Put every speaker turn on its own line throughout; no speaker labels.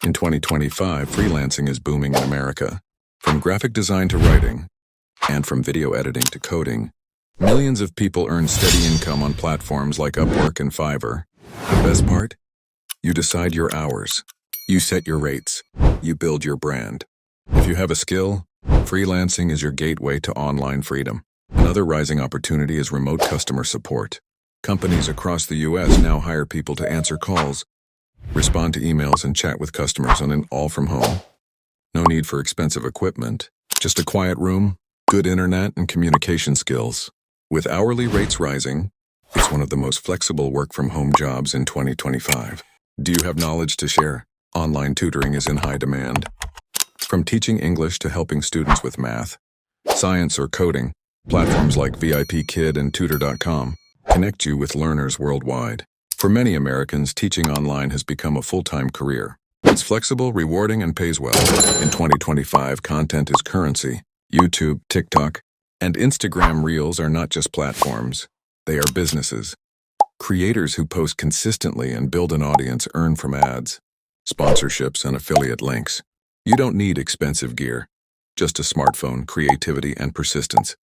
In 2025, freelancing is booming in America. From graphic design to writing, and from video editing to coding, millions of people earn steady income on platforms like Upwork and Fiverr. The best part? You decide your hours. You set your rates. You build your brand. If you have a skill, freelancing is your gateway to online freedom. Another rising opportunity is remote customer support. Companies across the US now hire people to answer calls, respond to emails, and chat with customers all from home. No need for expensive equipment, just a quiet room, good internet, and communication skills. With hourly rates rising, it's one of the most flexible work-from-home jobs in 2025. Do you have knowledge to share? Online tutoring is in high demand. From teaching English to helping students with math, science, or coding, platforms like VIP Kid and Tutor.com connect you with learners worldwide. For many Americans, teaching online has become a full-time career. It's flexible, rewarding, and pays well. In 2025, content is currency. YouTube, TikTok, and Instagram Reels are not just platforms. They are businesses. Creators who post consistently and build an audience earn from ads, sponsorships, and affiliate links. You don't need expensive gear, just a smartphone, creativity, and persistence.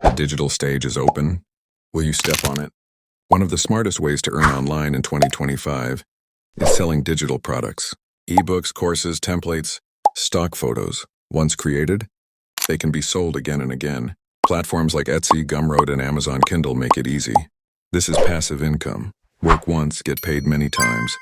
The digital stage is open. Will you step on it? One of the smartest ways to earn online in 2025 is selling digital products. Ebooks, courses, templates, stock photos. Once created, they can be sold again and again. Platforms like Etsy, Gumroad, and Amazon Kindle make it easy. This is passive income. Work once, get paid many times.